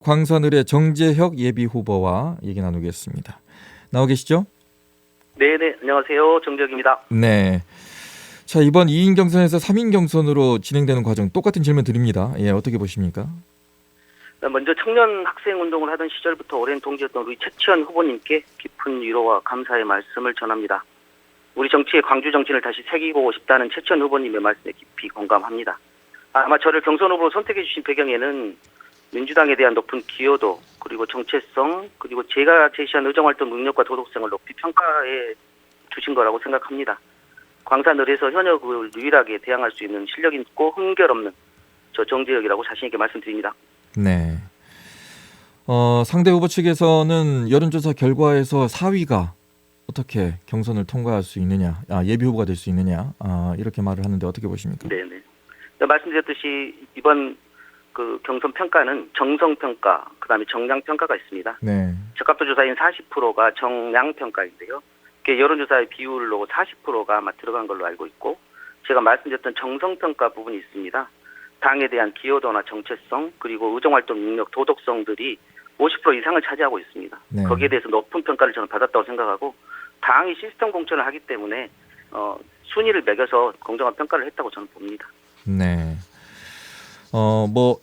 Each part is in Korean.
광산을의 정재혁 예비후보와 얘기 나누겠습니다. 나오 계시죠? 네네, 안녕하세요. 정재혁입니다. 네. 자, 이번 2인 경선에서 3인 경선으로 진행되는 과정 똑같은 질문 드립니다. 예, 어떻게 보십니까? 먼저 청년 학생 운동을 하던 시절부터 오랜 동지였던 우리 최치원 후보님께 깊은 위로와 감사의 말씀을 전합니다. 우리 정치의 광주 정신을 다시 새기고 싶다는 최치원 후보님의 말씀에 깊이 공감합니다. 아마 저를 경선 후보로 선택해 주신 배경에는 민주당에 대한 높은 기여도, 그리고 정체성, 그리고 제가 제시한 의정활동 능력과 도덕성을 높이 평가해 주신 거라고 생각합니다. 광산을에서 현역을 유일하게 대항할 수 있는 실력 있고 흥결 없는 저 정재혁이라고 자신 있게 말씀드립니다. 네. 상대 후보 측에서는 여론조사 결과에서 4위가 어떻게 경선을 통과할 수 있느냐, 예비 후보가 될 수 있느냐, 이렇게 말을 하는데 어떻게 보십니까? 네네. 말씀드렸듯이 이번 그 경선 평가는 정성 평가, 그다음에 정량 평가가 있습니다. 네. 적합도 조사인 40%가 정량 평가인데요. 여론조사의 비율로 40%가 아마 들어간 걸로 알고 있고, 제가 말씀드렸던 정성 평가 부분이 있습니다. 당에 대한 기여도나 정체성, 그리고 의정활동 능력, 도덕성들이 50% 이상을 차지하고 있습니다. 네. 거기에 대해서 높은 평가를 저는 받았다고 생각하고, 당이 시스템 공천을 하기 때문에 순위를 매겨서 공정한 평가를 했다고 저는 봅니다. 네.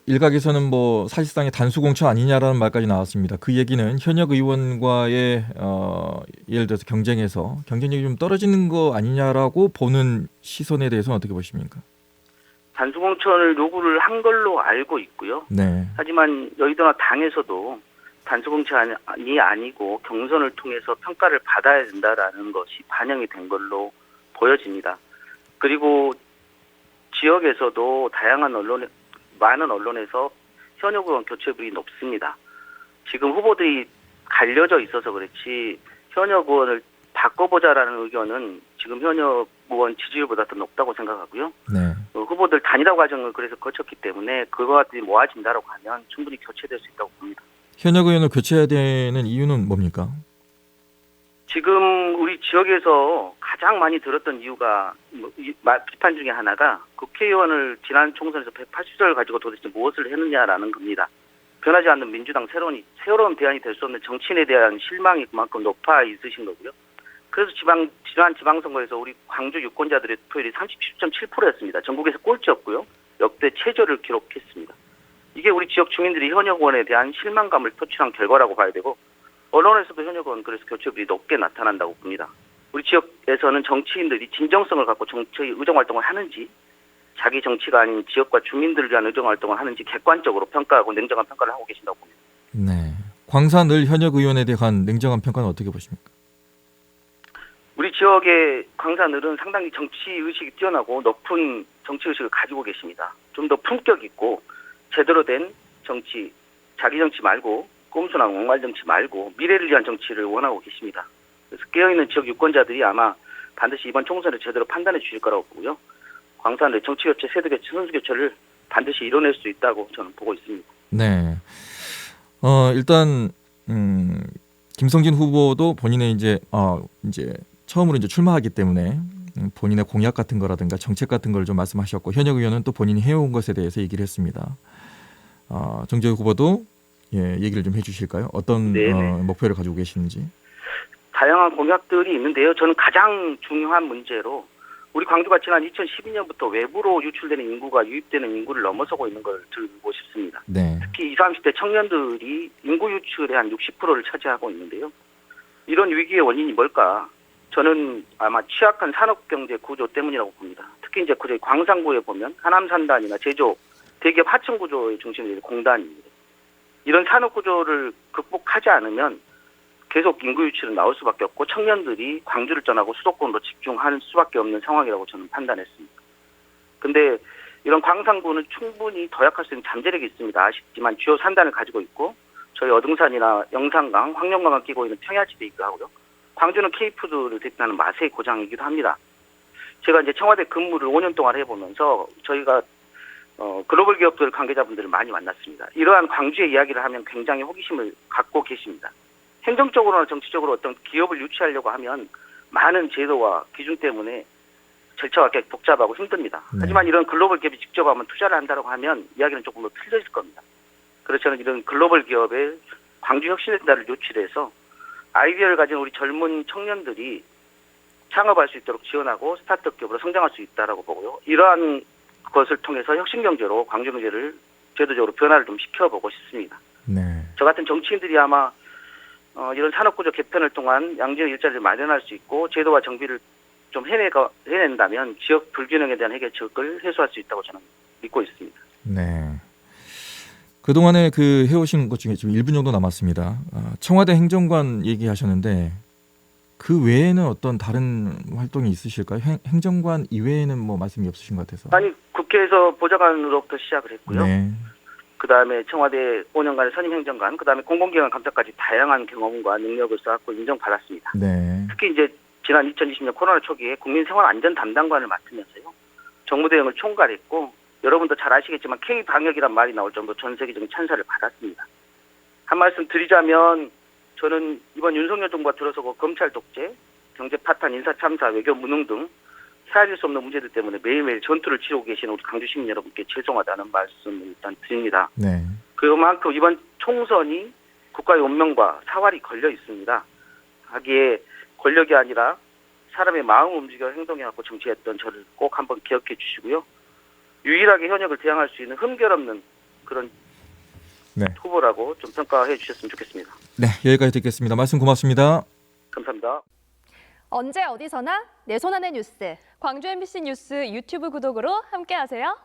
일각에서는 사실상의 단수 공천 아니냐라는 말까지 나왔습니다. 그 얘기는 현역 의원과의 예를 들어서 경쟁에서 경쟁력이 좀 떨어지는 거 아니냐라고 보는 시선에 대해서는 어떻게 보십니까? 단수 공천을 요구를 한 걸로 알고 있고요. 네. 하지만 여의도나 당에서도 단수 공천이 아니고 경선을 통해서 평가를 받아야 된다라는 것이 반영이 된 걸로 보여집니다. 그리고 지역에서도 많은 언론에서 현역 의원 교체율이 높습니다. 지금 후보들이 갈려져 있어서 그렇지 현역 의원을 바꿔보자라는 의견은 지금 현역 의원 지지율보다 더 높다고 생각하고요. 네. 후보들 단일화 과정을 그래서 거쳤기 때문에 그거와 모아진다라고 하면 충분히 교체될 수 있다고 봅니다. 현역 의원을 교체해야 되는 이유는 뭡니까? 지금 우리 지역에서 가장 많이 들었던 이유가 비판 중에 하나가 국회의원을 지난 총선에서 180석 가지고 도대체 무엇을 했느냐라는 겁니다. 변하지 않는 민주당 새로운 대안이 될 수 없는 정치인에 대한 실망이 그만큼 높아 있으신 거고요. 그래서 지난 지방선거에서 우리 광주 유권자들의 투표율이 37.7%였습니다. 전국에서 꼴찌였고요. 역대 최저를 기록했습니다. 이게 우리 지역 주민들이 현역 의원에 대한 실망감을 표출한 결과라고 봐야 되고, 언론에서도 현역 의원 그래서 교체율이 높게 나타난다고 봅니다. 우리 지역에서는 정치인들이 진정성을 갖고 정치 의정활동을 하는지, 자기 정치가 아닌 지역과 주민들을 위한 의정활동을 하는지 객관적으로 평가하고 냉정한 평가를 하고 계신다고 봅니다. 네. 광산을 현역 의원에 대한 냉정한 평가는 어떻게 보십니까? 우리 지역의 광산을은 상당히 정치의식이 뛰어나고 높은 정치의식을 가지고 계십니다. 좀 더 품격 있고 제대로 된 정치, 자기 정치 말고 꼼수나 옹말 정치 말고 미래를 위한 정치를 원하고 계십니다. 그래서 깨어있는 지역 유권자들이 아마 반드시 이번 총선을 제대로 판단해 주실 거라고 보고요. 광산의 정치교체, 세대교체, 선수교체를 반드시 이뤄낼 수 있다고 저는 보고 있습니다. 네. 일단 김성진 후보도 본인의 이제 처음으로 출마하기 때문에 본인의 공약 같은 거라든가 정책 같은 걸 좀 말씀하셨고, 현역 의원은 또 본인이 해온 것에 대해서 얘기를 했습니다. 정재혁 후보도 얘기를 좀 해주실까요? 어떤 목표를 가지고 계시는지. 다양한 공약들이 있는데요. 저는 가장 중요한 문제로 우리 광주가 지난 2012년부터 외부로 유출되는 인구가 유입되는 인구를 넘어서고 있는 걸 들고 싶습니다. 네. 특히 20, 30대 청년들이 인구 유출의 한 60%를 차지하고 있는데요. 이런 위기의 원인이 뭘까? 저는 아마 취약한 산업경제 구조 때문이라고 봅니다. 특히 이제 저희 광산구에 보면 하남산단이나 제조, 대기업 하청 구조의 중심이 되는 공단입니다. 이런 산업 구조를 극복하지 않으면 계속 인구 유출은 나올 수밖에 없고 청년들이 광주를 떠나고 수도권으로 집중할 수밖에 없는 상황이라고 저는 판단했습니다. 근데 이런 광산구는 충분히 도약할 수 있는 잠재력이 있습니다. 아쉽지만 주요 산단을 가지고 있고 저희 어등산이나 영산강, 황룡강을 끼고 있는 평야지대이기도 하고요. 광주는 K푸드를 대표하는 맛의 고장이기도 합니다. 제가 이제 청와대 근무를 5년 동안 해보면서 저희가 글로벌 기업들 관계자분들을 많이 만났습니다. 이러한 광주의 이야기를 하면 굉장히 호기심을 갖고 계십니다. 행정적으로나 정치적으로 어떤 기업을 유치하려고 하면 많은 제도와 기준 때문에 절차가 꽤 복잡하고 힘듭니다. 하지만 이런 글로벌 기업이 직접 한번 투자를 한다고 하면 이야기는 조금 더 틀려질 겁니다. 그래서 저는 이런 글로벌 기업에 광주 혁신센터를 유치해서 아이디어를 가진 우리 젊은 청년들이 창업할 수 있도록 지원하고 스타트업 기업으로 성장할 수 있다라고 보고요. 이러한 것을 통해서 혁신 경제로 광주 경제를 제도적으로 변화를 좀 시켜보고 싶습니다. 네. 저 같은 정치인들이 아마 이런 산업구조 개편을 통한 양지역 일자리를 마련할 수 있고 제도와 정비를 좀 해낸다면 지역 불균형에 대한 해결책을 해소할 수 있다고 저는 믿고 있습니다. 네. 그동안에 해오신 것 중에 지금 1분 정도 남았습니다. 청와대 행정관 얘기하셨는데 그 외에는 어떤 다른 활동이 있으실까요? 행정관 이외에는 뭐 말씀이 없으신 것 같아서. 아니 국회에서 보좌관으로부터 시작을 했고요. 네. 그다음에 청와대 5년간의 선임 행정관, 그다음에 공공기관 감사까지 다양한 경험과 능력을 쌓았고 인정받았습니다. 네. 특히 이제 지난 2020년 코로나 초기에 국민생활안전 담당관을 맡으면서요. 정부 대응을 총괄했고 여러분도 잘 아시겠지만 K방역이란 말이 나올 정도로 전 세계적인 찬사를 받았습니다. 한 말씀 드리자면 저는 이번 윤석열 정부가 들어서고 검찰 독재, 경제 파탄, 인사 참사, 외교 무능 등 헤아릴 수 없는 문제들 때문에 매일매일 전투를 치르고 계시는 우리 강주 시민 여러분께 죄송하다는 말씀을 일단 드립니다. 네. 그만큼 이번 총선이 국가의 운명과 사활이 걸려 있습니다. 하기에 권력이 아니라 사람의 마음을 움직여 행동해갖고 정치했던 저를 꼭 한번 기억해 주시고요. 유일하게 현역을 대항할 수 있는 흠결 없는 그런 네. 후보라고 좀 평가해 주셨으면 좋겠습니다. 네, 여기까지 듣겠습니다. 말씀 고맙습니다. 감사합니다. 언제 어디서나 내 손 안의 뉴스. 광주 MBC 뉴스 유튜브 구독으로 함께하세요.